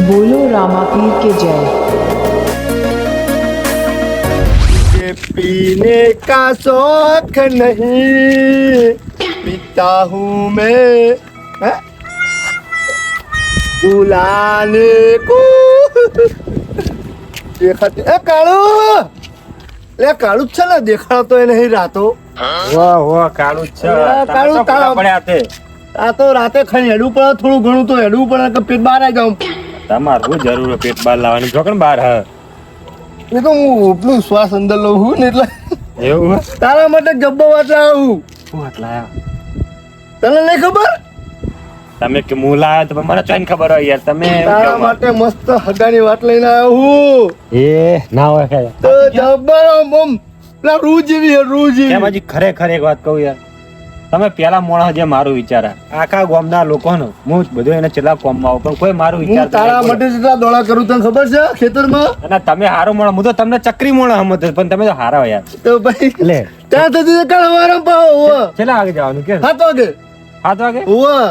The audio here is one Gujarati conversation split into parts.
बोलो रामापीर के जय। ये पीने का शौक नहीं पीता हूँ मैं हैं? बुलाने को देखते ए काळू લે કાળુ છે ને દેખાતો એ નહીં રાતો વાહ વાહ કાળું છે કાળું કાળું પડ્યા તે આ તો રાતે ખાઈ હેડવું પડે થોડું ઘણું તો હેડવું પડે કે પેટ બહાર આવી જાઉં તમારું જરૂર છે પેટ બહાર લાવવાની જોકણ બહાર હ એ તો હું ઉપલું શ્વાસ અંદર લઉં છું ને એટલે એવું તારા માટે જબ્બો વાંચવા આવું શું આટલા તને નહીં ખબર તમે કે હું લાયા તો મને ચોઈને ખબર હોય યાર તમે તારા માટે મસ્ત હગાની વાત લઈને આવ્યો હું એ ના હોય કે તો જબ્બર આમ પેલા રૂ જેવી રૂ કેમ જેવી હજી ખરેખર એક વાત કહું યાર તમે પેલા મોણા જે મારું વિચારા આખા ગામના લોકોનો હું જ બધું એને છેલ્લા કોમમાં આવું પણ કોઈ મારું હું વિચાર તારા માટે જેટલા દોડા કરું તને ખબર છે ખેતરમાં અને તમે હારો મોણા હું તો તમને ચક્રી મોણા હમત પણ તમે તો હારા યાર તો ભાઈ લે ત્યાં સુધી કાલ હવારમાં પાવ છેલ્લા વાગે જવાનું કે 7 વાગે 7 વાગે ઓવા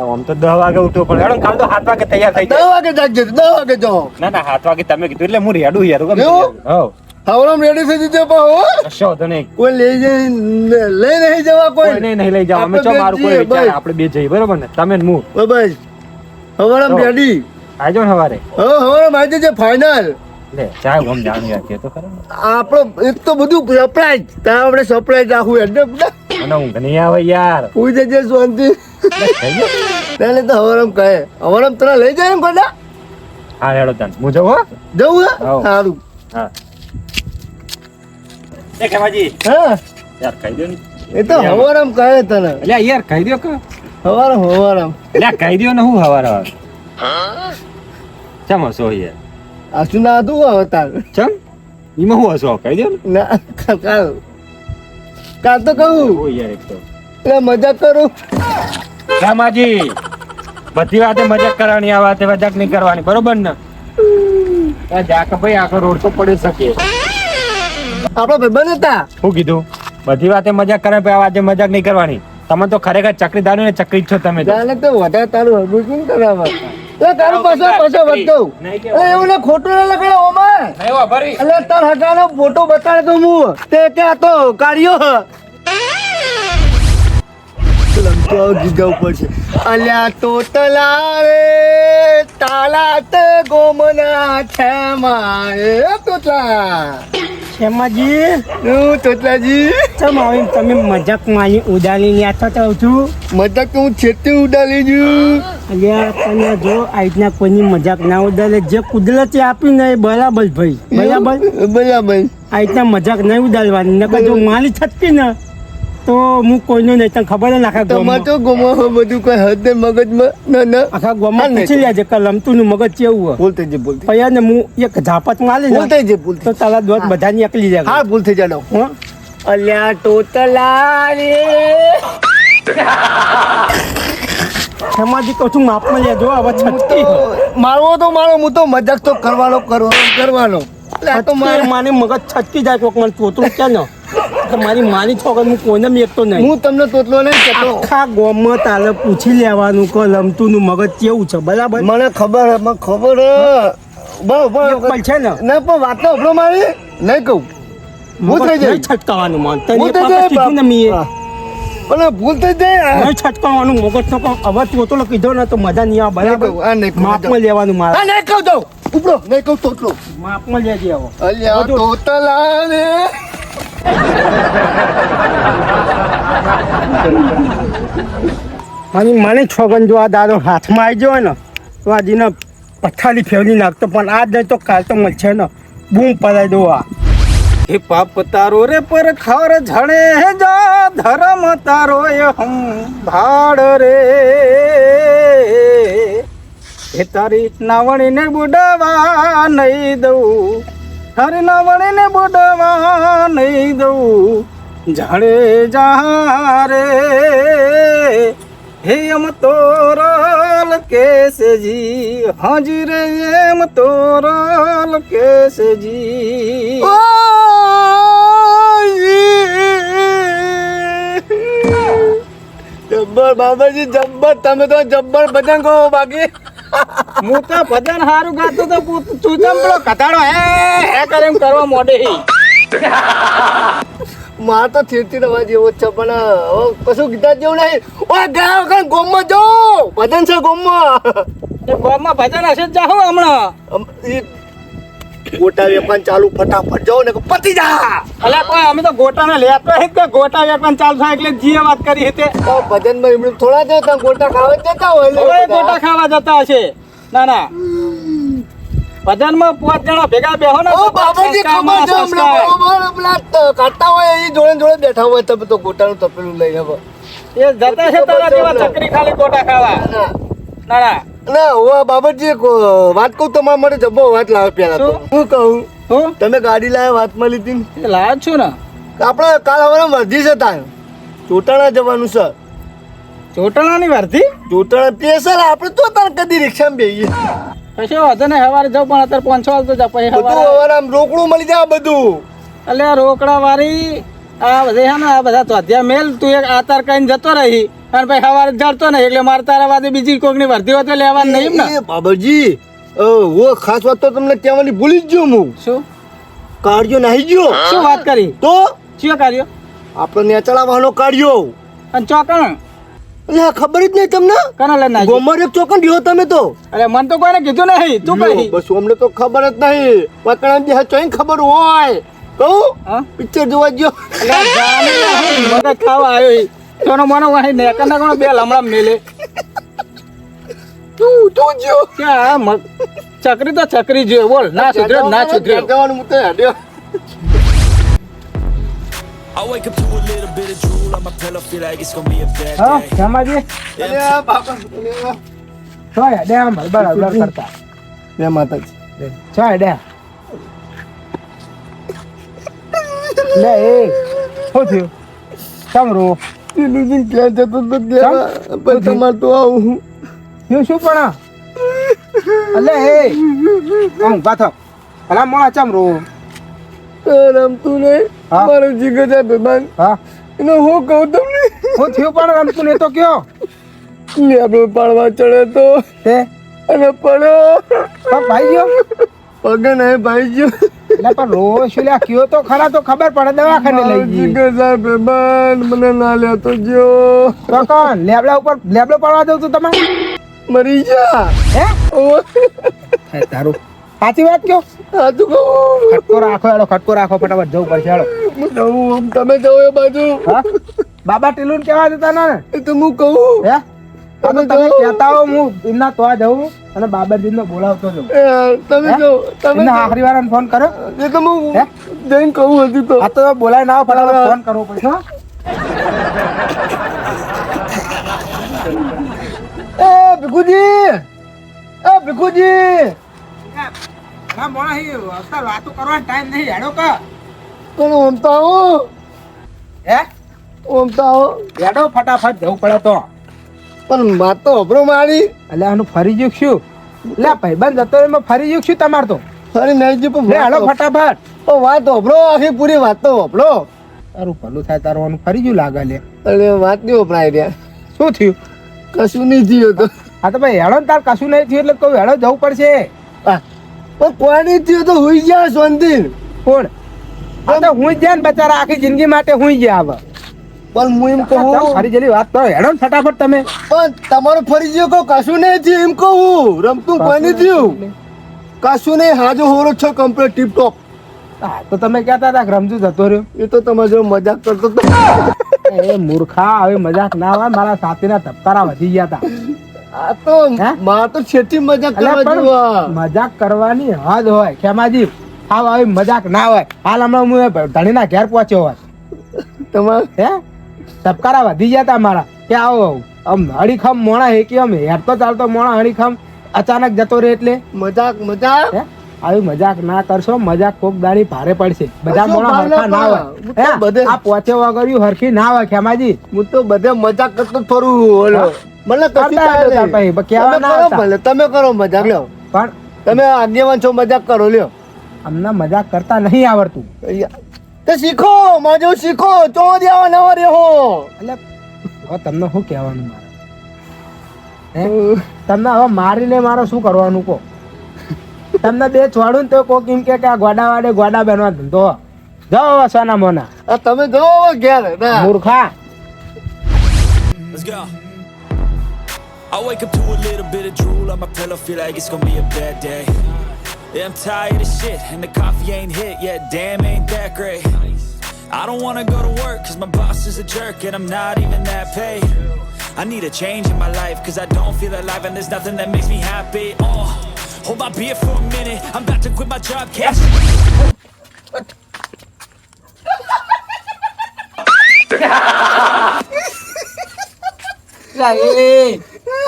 આમ તો 10 વાગે ઉઠવો પડે હેડો કાલ તો 7 વાગે તૈયાર થઈ 10 જાય વાગે જાગજે 10 વાગે જાઓ ના ના 7 વાગે તમે કીધું એટલે હું રેડું યાર એવું? હો હવારમાં રેડી થઈ જજો પાવ કશો તો નહીં કોઈ લઈ જઈ લઈ નહીં જવા કોઈ કોઈ નહીં લઈ જાવ અમે આપણે ચો બે મારું કોઈ જઈએ, વિચાર બસ. આપણે બે જઈએ બરોબર ને તમે ને હું બસ હવારમાં તો. રેડી આજો ને સવારે હવારમાં આવી જજે ફાઇનલ લે ચા ગમ જાણ યાર કે તો ખરો આપણો એક તો બધું સરપ્રાઈઝ ત્યાં આપણે સરપ્રાઈઝ રાખવું એટલે મને ઊંઘ નહીં આવે યાર પૂછ જજે શાંતિ એટલે તો હવારમાં કહે હવારમાં તને લઈ જાય એમ કોના હા હેડો તાન હું જવું હો જવું હે હાઉ. સારું હા એ કેવાજી હા યાર કહી દો ને એ તો હવારમાં કહે તને એટલે યાર કહી દો કે હવારમાં એટલે કહી દો ને હું હવાર હવાર ચમ હસો યાર આસુ ના હતું હવે તાર ચમ ઈમાં હું હસો કહી દો ને ના કાલ કાલ તો કહું ઓ યાર એક તો એટલે મજાક કરું રામાજી બધી વાતે મજાક કરવાની આ વાતે મજાક નહીં કરવાની બરોબર ને આ જાક ભાઈ આખો રોડ તો પડી શકે આપડો ભાઈબંધ હતા શું કીધું બધી વાતે મજાક કરે પણ આ વાતે મજાક નહીં કરવાની તમે તો ખરેખર ચકરી દારૂ ને ચકરી જ છો તમે તો જાણે તો વધારે તારું હરગું કેમ કરાવે એ તારું પાછો વધતો નહીં કેવું. એવું ને ખોટું ના લગાડે ઓમાં નહીં વાપરી એટલે તાર હગાનો ફોટો બતાડે તો હું તે ત્યાં તો કાઢ્યો લમતો ગીગા ઉપર છે અલ્યા તો તલારે તાલા તે ગોમના છે મારે તોતલા શેમાજી હું તોતલાજી ચમ આવીને તમે મજાક મારી ઉડાડી ન્યાતો તો છું મજાક તો હું છેતી ઉડાલી છું અલ્યા તને જો આ રીતના કોઈની મજાક ના ઉડાડે જે કુદરતી આપીને એ બરાબર ભાઈ બરાબર બરાબર આ રીતના મજાક નહીં ઉડાડવાની નકર જો મારી છટકી ને તો હું કોઈનો નહીં તને ખબર જ આખા તમારે ગામમાં તો ગમો બધું કઈ હદ નહીં મગજમાં ના ના આખા ગામમાં હા, નહીં. પૂછી લેજે કે લમતુંનું મગજ કેવું હોય ભૂલ થઈ જાય ભૂલ થઈ પછી ને હું એક ઝાપટ મારી ભૂલ ને થઈ જાય ભૂલ તો થઈ તારા દોત બધા નીકળી જાય હા ભૂલ થઈ જાય હો અલ્યા તોતલા રે શેમાજી કહું છું માપમાં લેજો હવે છટકી મારવો તો મારો હું તો મજાક તો કરવાનો એટલે આ તો મારે માને મગજ છટકી જાય કોક મને તોતરું ક્યાં ન તો મારી માની છોકર હું કોઈને મેકતો નહીં હું તમને તોતલો નહીં કહેતો આખા ગામમાં તારે પૂછી લેવાનું કે લમતુંનું મગજ કેવું છે બરાબર મને ખબર હે મને ખબર હે બરાબર પણ છે ને ના પણ વાત તો આપણો મારી નહીં કહું ભૂલ થઈ જાય નહીં છટકાવાનું મન તને ભૂલ એક થઈ વખત જાય કીધું ને મીએ હા. પણ ભૂલ થઈ જાય નહીં છટકાવાનું મગજ તો પણ હવે તોતલો કીધો ને તો મજા નહીં આવે નહીં કહું, આ બરાબર નહીં કહું, માપમાં લેવાનું મારે હા નહીં કહું દઉં ઉપડો નહીં કહું તોતલો માપમાં લેજે હવે અલ્યા તોતલા રે મને છોગન જો આ દારો હાથમાં આવી ગયો ને તો આ જીને પથારી ફેરવી નાખતો પણ આજ નહીં તો કાલ તો મળશે ને બૂમ પડાઈ દો આ હે પાપ તારો રે પર ખાર ઝડે હે જા ધર્મ તારો એ હમ ભાડ રે હે તારી નાવણીને બુડવા નહીં દઉં તારી નાવણીને બુડવા નહીં દઉં ઝડે જા રે હે એમ તોરલ કેસજી હાજી રે એમ તોરલ કેસજી જબ્બર બાબાજી જબ્બર તમે તો જબ્બર ભજન કહો બાકી હું તો ભજન હારું ગાતો તો તું ચમ પેલો કથાડો હે કરે એમ કરવા મોડે માર તો થીરથી અવાજ એવો જ છે પણ હવે કશું કીધા જેવું નહીં. ઓય ગયા વખત ગોમમાં જો ભજન છે ગોમમાં. ગામમાં ભજન હશે જ જાહો હમણાં. ગોટા વેપાન ચાલુ ફટાફટ જાઓ ને પતી જા. અલ્યા કોઈ અમે તો ગોટાને લેતો હે કે ગોટા વેપાર ચાલુ થાય એટલે જીએ વાત કરી હતી ભજનમાં એમણે થોડા જતા ગોટા ખાવા જ જતા હોય હવે ગોટા ખાવા જતા હશે. ના ના ભજનમાં 5 જણા ભેગા બેહો ને ઓ બાબાજી ખબર છે હમણાં બરોબર પેલા કાઢતા હોય એ જોડે જોડે બેઠા હોય તમે તો ગોટાનું તપેલું લઈને હવે એ જતા છે તારા જેવા ચકરી ખાલી ગોટા ખાવા. ના ના ના હું બાબાજી એક વાત કહું તમારા માટે જબ્બો વાત લાવે પેલા તો હું કહું હું તમે ગાડી લાવ્યા વાતમાં લીધી ને એ લાજ છું ને આપણે કાલ હવારે વર્ધી છે તાર ચોટાણા જવાનું છે. ચોટણાની વર્ધી ચોટાણા પેસર આપણે તો તાર કદી રિક્ષામાં બેહીએ કશો વાંધો નહીં સવારે જાઉં પણ અત્યારે 5 વાગે તો જા પછી બધું સવારે હવારે આમ રોકડું મળી જાય બધું. અલ્યા રોકડા વાળી આ બધે હે ને આ બધા ચોધ્યા મેલ તું એક આતાર કઈને જતો રહી અને પછી સવારે જડતો નહીં એટલે મારે તારા વાદે બીજી કોકની વર્ધી હોય તો લેવાની નહીં ને. એ બાબાજી હું ખાસ વાત તો તમને કહેવાની ભૂલી જ ગયો હું. શું કાઢ્યો નાહી ગયો શું વાત કરી તો શું કર્યો આપણે નેચળા વાહનો કાઢ્યો અને ચોકણ એટલે ખબર જ નહીં તમને કના લઈને નાખી? ગોમર એક ચોકન રહ્યો તમે તો અરે મને તો કોઈને કીધું નહીં તું કહી બસ અમને તો ખબર જ નહીં વતણા જે ચોઈ ખબર હોય કહું હા પિક્ચર જોવા ગયો અલ્યા જાને હું મગજ ખાવા આવ્યો ઈ તોનો મને વાહી નેકર ના કોણ બે લમડા મેલે તું જો ક્યાં ચકરી તો ચકરી જોઈએ બોલ ના સુધર્યો ના સુધર્યો જવાનું હું તો હેડ્યો. I wake up to a little bit of drool on my pillow, feel like it's gonna be a bad હા day. ક્ષમાજી અરે આ બાપા છોય ડે આમ બરાબર કરતા જય માતાજી. છોય ડે લે એ શું થયું સમરો પેલું ક્યાં જતો તો ક્યાં પણ તમારે તો આવું હું શું પણ અલે એ હું ગાથો અલા મોણા ચમરો રમતું નહીં હા. મારો જીગર છે બેબાન હા એનો હું કહું તમને હું થયું પણ રમતું ને તો કયો આપણે પાડવા ચડે તો તે અને પડ્યો પગ ભાઈ ગયો પગે નહીં ભાઈ ગયો એટલે પણ રોજ શું લ્યા કયો તો ખરા તો ખબર પડે દવાખાને લઈ ગઈ જીગર સાહેબ બેબાન મને ના લેતો ગયો તો કોણ લેબડા ઉપર લેબડો પાડવા દઉં તું તમે મરી જા હે ઓ હે તારું સાચી વાત કયો સાચું કહું ખટકો રાખો હેડો ખટકો રાખો ફટાફટ જવું પડશે હેડો હું જવું તમે જાઓ એ બાજુ હા બાબા ટીલુન કેવા દેતા ને એ તો હું કહું હે તમે કહેતા હો હું એમના તો જવું અને બાબરજીને બોલાવતો જઉં એ તમે હે? જાઓ તમે એમના આખરી વાળાને ફોન કરો એ તો હું હે? જઈને કહું હજુ તો આ તો બોલાવી ના આવો ફટાફટ ફોન કરવો પડશે હો. એ ભીખુજી એ ભીખુજી ના મોણા હી અત્યારે વાતો કરવાનો ટાઈમ નહીં હેડો કા પણ ઓમતા આવો હે ઓમતા આવો હેડો ફટાફટ જવું પડે તો પણ વાત તો અભરો મારી એટલે આનું ફરી ગયું શું લે ભાઈબંધ જતો એમાં ફરી ગયું શું તમારે તો ફરી નહીં જી પણ લે હેડો વાત ફટાફટ તો વાત અભરો આખી પૂરી વાત તો અભરો તારું ભલું થાય તારું આનું ફરી ગયું લાગે લે અરે વાત નહીં વપરાય રહ્યા શું થયું કશું નહીં થયું તો હા તો ભાઈ હેડો ને તાર કશું નહીં થયું એટલે કહું હેડો જવું પડશે હા. પણ કોઈ નહીં થયું તો હુઈ ગયા શાંતિ કોણ આ તો હું જ જાય ને બચારા આખી જિંદગી માટે હું ગયા હવે પણ હું એમ ચાલ, કહું ફરી જલ્દી વાત કરો હેડો ને ફટાફટ તમે પણ તમારું ફરી ગયો કહો કશું નહીં થયું એમ કહું રમતું કોઈ નહીં થયું કશું નહીં હાજો હોરો છો કમ્પ્લીટ ટીપ ટોપ હા તો તમે કહેતા હતા કે રમજુ જતો રહ્યો એ તો તમારે જો મજાક કરતો તો એ મૂર્ખા હવે મજાક ના આવે મારા સાથીના ધબકારા વધી ગયા હતા આ તો હે? માર તો છેટી મજાક અલ્યા કરવા પણ જેવા મજાક કરવાની હદ હોય ખેમાજી આવ આવી મજાક ના હોય હાલ હમણાં હું ધણીના ઘેર પહોંચ્યો હોય તમારે હે ધબકારા વધી ગયા હતા મારા કે આવો આમ હડીખમ મોણા હેકી આમ હેરતો ચાલતો મોણા હડીખમ અચાનક જતો રહે એટલે મજાક મજાક હે આવી મજાક ના કરશો મજાક કોક દાડી ભારે પડશે બધા કશો મોણા ભારે હરખા ના હોય હું તો હે? બધે- આ પોચે વગર્યું હરખી ના હોય ખેમાજી હું તો બધે મજાક કરતો જ ફરું ઓલો મને કશું કરતા થાય હતા નહીં. ભાઈ, કહેવા તમે ના કરો હતા. ભલે, તમે કરો મજાક લ્યો પણ તમે આગેવાન છો મજાક કરો લ્યો અમને મજાક કરતા નહીં આવડતું તે શીખો માં જેવું શીખો ચો દેવા નવા રેહો એટલે હવે તમને શું કહેવાનું મારે તમને હવે મારીને મારો શું કરવાનું કહો? તમને બે છોડું ને તો કોક એમ કે આ ગોડા વાડે ગોડા બનવા ધંધો. જાઓ હવે સોના મોના આ તમે જાઓ હવે ઘેર ના મૂર્ખા. Let's go. I wake up to a little bit of drool on my pillow, feel like it's gonna be a bad day. Yeah, I'm tired of shit, and the coffee ain't hit yet, damn ain't that great. I don't wanna go to work, cause my boss is a jerk, and I'm not even that paid. I need a change in my life, cause I don't feel alive, and there's nothing that makes me happy. Oh, hold my beer for a minute, I'm about to quit my job, cash.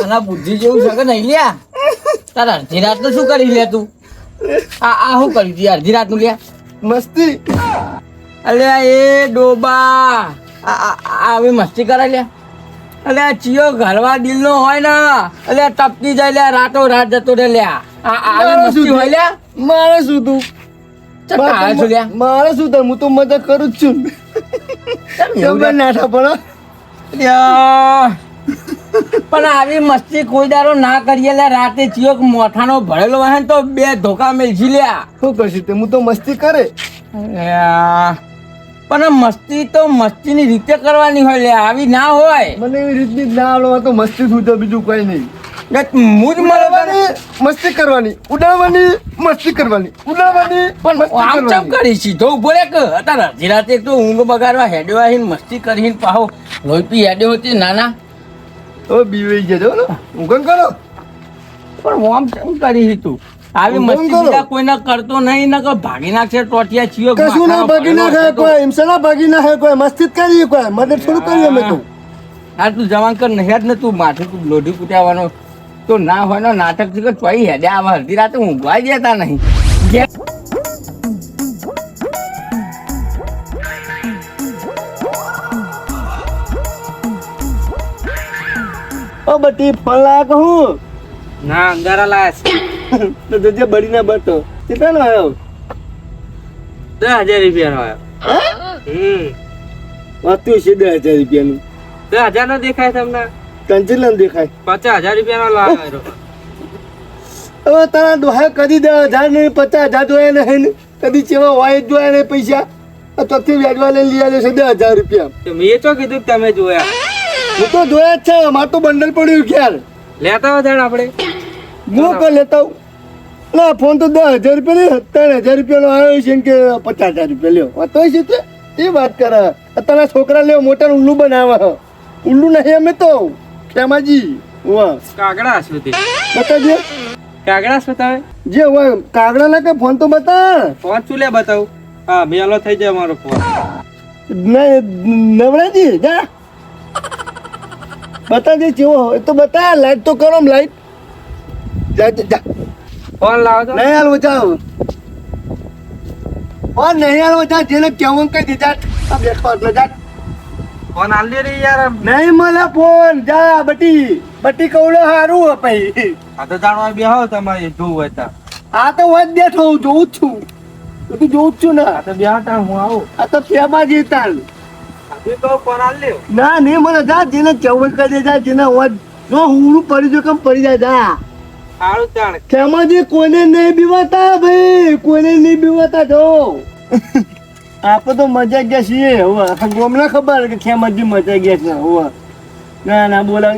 આના બુદ્ધિ જેવું છે કે નહીં લ્યા? તારા અડધી રાત નું શું કરી લે તું? આ શું કરી દી અડધી રાત નું લ્યા? મસ્તી અલ્યા એ ડોબા આવી મસ્તી કરે લ્યા? અલ્યા ચિયો ઘરવા દિલ નો હોય ને અલ્યા ટપકી જાય લ્યા, રાતો રાત જતો રે લ્યા. આવી મસ્તી હોય લ્યા? મારે શું તું ચક્કા આવે છે લ્યા? મારે શું થાય, હું તો મજા કરું જ છું. તમે નાઠા પડો. લ્યા, પણ આવી મસ્તી કોઈ દારો ના કરીએ લ્યા. રાતે ચિયો મોઠાનો ભરેલો હોય ને તો બે ધોકા મેલજી લ્યા. શું કરશું તે, હું તો મસ્તી કરે. લ્યા, પણ મસ્તી તો મસ્તીની રીતે કરવાની હોય લ્યા, આવી ના હોય. મને એવી રીતની જ ના આવડવા તો મસ્તી શું છે, બીજું કઈ નહીં. હું જ મળે મસ્તી કરવાની, ઉડાડવાની, મસ્તી કરવાની, ઉડાડવાની, પણ આમ ચમ કરી સીધો ઉભો રે કે અત્યારે અડધી રાતે એક તો ઊંઘ બગાડવા હેડ્યો આવીને મસ્તી કરીને પાહો લોહી પી હેડ્યો હતી નાના. ઓ બીવાઈ જજો ને, ઊંઘણ કરો. પણ આમ ચમ કરી તું? આવી ઊંઘ મસ્તી કરો. બીજા કોઈને કરતો નહીં ને કે ભાગી નાખશે ટોટિયા ચિયો કશું ના ભાગી ના ખાય કોઈ, હિંસા ના ભાગી ના ખાય કોઈ, મસ્તી જ કરીએ કોઈ, મદદ થોડું કરીએ અમે તો. આ તું જવાન કર નહીં જ ને તું માથું તું લોઢી કૂટ્યાવાનો તો ના હોય ને નાટક થી ચોઈ હેડે આવા અડધી રાતે ઊંઘવા દેતા નહીં. ઓ બટી ફળ લાયા કહું ના અંગારા લાયા તો જજે બળી ના બટો કેટલા નો આવ્યો? 10,000 રૂપિયા આવ્યો. વાતું છે 10,000 રૂપિયાનું. 10,000 નો દેખાય તમને? કંચેલા દેખાય. 50,000 રૂપિયા નો લાવ્યો. હવે તારા દોહા કદી 10,000 ને 50,000 જોયા નહીં ને, કદી ચેવા હોય જ જોયા નહીં પૈસા. ચોથી વ્યાજવા લઈને લઈ આવ્યો છે 10,000 રૂપિયા. મેં તો કીધું તમે જોયા. હું તો જોયા જ છે, મારું તો બંડલ પડ્યું ખ્યાલ. લેતા હોય જાણ આપણે હું કઈ લેતા આવું? ના ફોન તો 10,000 રૂપિયા નહીં, 13,000 રૂપિયાનો આવ્યો છે કે 50,000 રૂપિયા લ્યો. વાતો છે તે એ વાત કરે. અત્યારના છોકરા લેવો મોટા ઉલ્લુ બનાવે. ઉલ્લુ નહીં અમે તો ખેમાજી. વાહ કાગડા સુધી બતાજે કાગડા શું તમે જે હોય કાગડા ના કે ફોન તો બતા. ફોન શું લે બતાવું? હા મેલો થઈ જાય મારો ફોન. નવરાજી જા બતાજે કેવો હોય તો બતા. લાઈટ તો કરો લાઈટ. જા જા ફોન લાવો તો નહીં હાલવો જાઓ. ફોન નહીં હાલવો જા, જેને કેવું કઈ દીધા આ બેઠો એટલે જા. ફોન આલ દે રે યાર. નહીં મળે ફોન. જા બટી બટી કવડો હારું હે ભાઈ. આ તો જાણવા બેહો તમારે જોવું હોય તો. આ તો વાત બેઠો હું જોઉં જ છું. તું જોઉં જ છું ને. આ તો બેહો તા હું આવું. આ તો ફેમાજી તાલ. આ તો ફોન આલ લ્યો. ના નહીં મળે જા, જેને કેવું કરી દે જા, જેને વાત જો હું પડી જો કેમ પડી જાય જા. સારું જાણ. ખેમાજી કોઈને નહીં બીવાતા ભાઈ, કોઈને નહીં બીવાતા. જો આપણે તો મજા ગયા છીએ. હવે ગોમને ખબર કે ખેમાજી મજા ગયા છે. હવે ના ના બોલાવ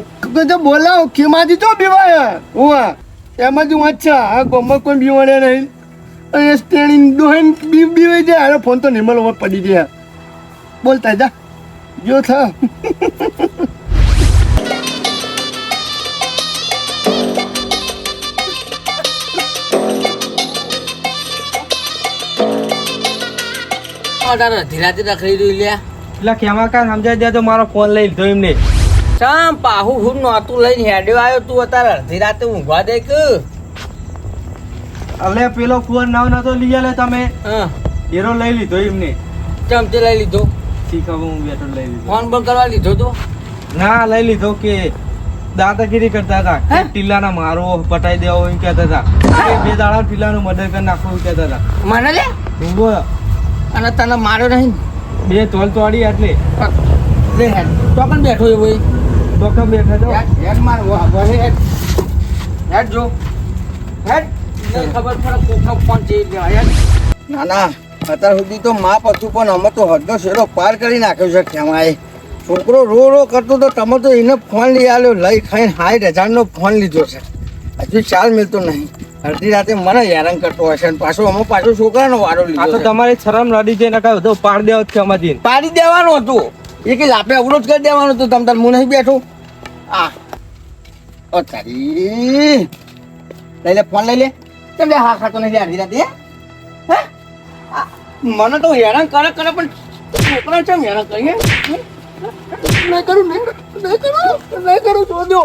જો બોલાવ. ખેમાજી તો બીવાય. હવે ખેમાજી વાત છે. આ ગોમાં કોઈ બીવાડે નહીં. અને સ્ટેન્ડિંગ દોહેન બીવાઈ જાય. અરે ફોન તો નિર્મલ over પડી ગયા. બોલતા જા જો થા. ધીરાતી રખડી દઉં લ્યા. એટલે કેમાં કા સમજાઈ દે તો મારો ફોન લઈ લીધો એમને. ચમ પાહુ હું નહોતું લઈને હેડ્યો આવ્યો તું અત્યારે અડધી રાતે ઊંઘવા દે કે? એટલે પેલો ફોન નતો લઈ આલે તમે હા એરો લઈ લીધો એમને. ચમચે લઈ લીધો. શીખવા હું બેઠો લઈ લીધો. ફોન બંધ કરવા લીધો તો ના લઈ લીધો કે દાદાગીરી કરતા હતા. હે? ટીલાના મારો પટાઈ દેવો એમ કહેતા હતા. કે બે દાડા ટીલાનું મર્ડર કરી નાખવું એમ કહેતા હતા. મને લે ઊંઘો. અને તને માર્યો નહીં? બે તોલ તોડી એટલે લે હેડ તો પણ બેઠો એવો એ. ડોક્ટર બેઠા છો હેડ માર હેડ જો હેડ ખબર પડે કોખા ફોન ચેક લેવા હેડ ના ના અત્યાર સુધી તો માપ હતું પણ અમે તો હદનો શેરો પાર કરી નાખ્યો છે ખેમાએ છોકરો રો કરતો તો તમે તો એને ફોન લઈ આવ્યો લઈ ખાઈને 60,000નો ફોન લીધો છે હજુ ચાલ મિલતો નહીં અડધી રાતે મને હેરાન કરતો હશે અને પાછો છોકરાનો વારો લીધો આ તો છે. તમારી શરમ રડી છે ને કાંઈ બધું પાડ દેવો છે અમારી પાડી દેવાનું હતું એ કે આપણે અવરોધ કરી દેવાનું હતું તમ તાર હું નહીં બેઠો આ ઓ તારી લઈ લે ફોન લઈ લે કેમ લે હા ખાતો નહીં લે અડધી રાતે હે આ, મને તો હેરાન કરે પણ છોકરા કેમ હેરાન કરીએ નહીં કરું જોજો